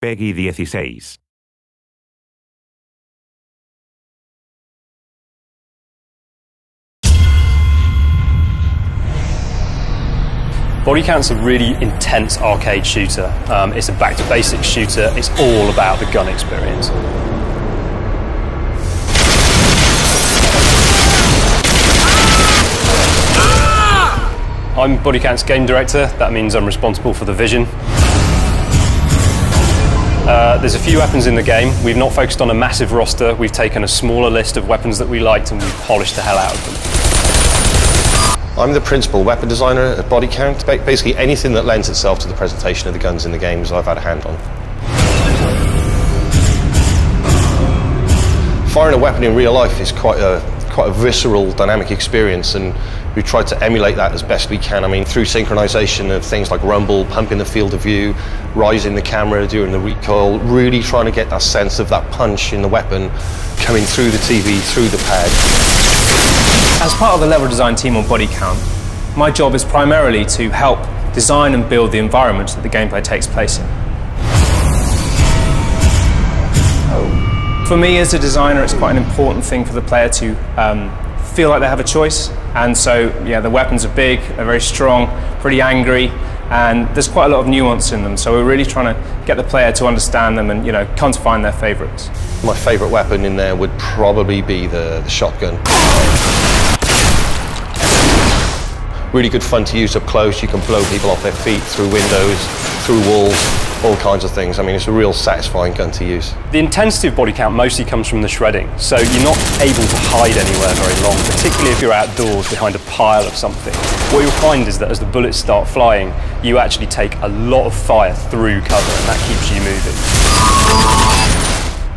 Peggy 16. Bodycount's a really intense arcade shooter. It's a back-to-basics shooter. It's all about the gun experience. I'm Bodycount's game director. That means I'm responsible for the vision. There's a few weapons in the game. We've not focused on a massive roster. We've taken a smaller list of weapons that we liked and we've polished the hell out of them. I'm the principal weapon designer at Bodycount. Basically anything that lends itself to the presentation of the guns in the games I've had a hand on. Firing a weapon in real life is quite a visceral, dynamic experience, and we tried to emulate that as best we can. I mean, through synchronization of things like rumble, pumping the field of view, rising the camera during the recoil, really trying to get that sense of that punch in the weapon coming through the TV, through the pad. As part of the level design team on Bodycount, my job is primarily to help design and build the environment that the gameplay takes place in. For me as a designer, it's quite an important thing for the player to feel like they have a choice. And so, yeah, the weapons are big, they're very strong, pretty angry, and there's quite a lot of nuance in them. So we're really trying to get the player to understand them and, you know, come to find their favourites. My favourite weapon in there would probably be the shotgun. Really good fun to use up close. You can blow people off their feet, through windows, through walls, all kinds of things. I mean, it's a real satisfying gun to use. The intensity of Bodycount mostly comes from the shredding, so you're not able to hide anywhere very long, particularly if you're outdoors behind a pile of something. What you'll find is that as the bullets start flying, you actually take a lot of fire through cover, and that keeps you moving.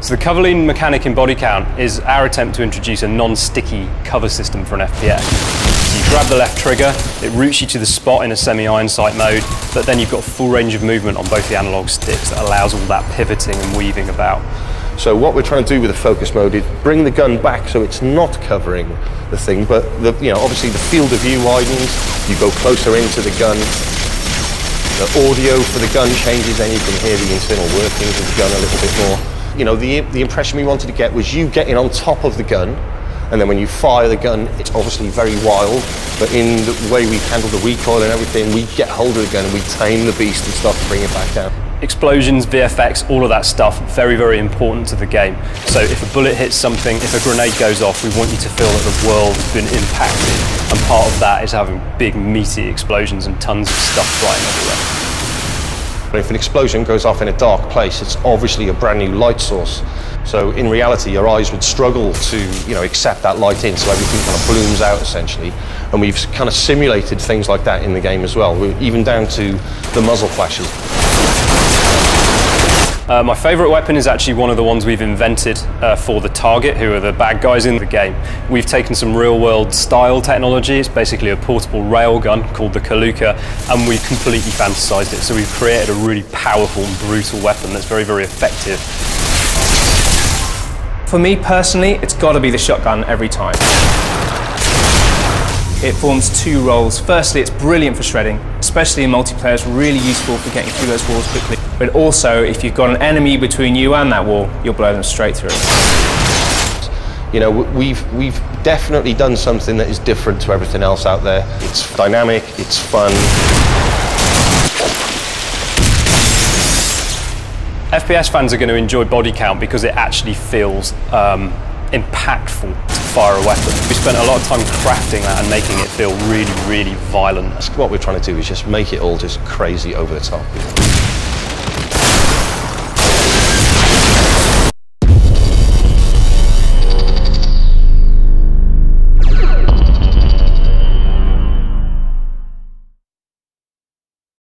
So the cover lean mechanic in Bodycount is our attempt to introduce a non-sticky cover system for an FPS. So you grab the left trigger, it routes you to the spot in a semi-iron sight mode, but then you've got full range of movement on both the analog sticks that allows all that pivoting and weaving about. So what we're trying to do with the focus mode is bring the gun back so it's not covering the thing, but obviously the field of view widens, you go closer into the gun, the audio for the gun changes, then you can hear the internal workings of the gun a little bit more. You know, the impression we wanted to get was you getting on top of the gun, and then when you fire the gun, it's obviously very wild, but in the way we handle the recoil and everything, we get hold of the gun and we tame the beast and start to bring it back down. Explosions, VFX, all of that stuff, very, very important to the game. So if a bullet hits something, if a grenade goes off, we want you to feel that the world has been impacted, and part of that is having big, meaty explosions and tons of stuff flying everywhere. If an explosion goes off in a dark place, it's obviously a brand new light source. So in reality, your eyes would struggle to, accept that light in, so everything kind of blooms out essentially. And we've kind of simulated things like that in the game as well, even down to the muzzle flashes. My favourite weapon is actually one of the ones we've invented for the target, who are the bad guys in the game. We've taken some real-world style technology. It's basically a portable railgun called the Kaluka, and we've completely fantasised it. So we've created a really powerful and brutal weapon that's very, very effective. For me personally, it's got to be the shotgun every time. It forms two roles. Firstly, it's brilliant for shredding, especially in multiplayer. It's really useful for getting through those walls quickly. But also, if you've got an enemy between you and that wall, you'll blow them straight through. You know, we've definitely done something that is different to everything else out there. It's dynamic, it's fun. FPS fans are going to enjoy Bodycount because it actually feels impactful to fire a weapon. We spent a lot of time crafting that and making it feel really, really violent. What we're trying to do is just make it all just crazy over the top.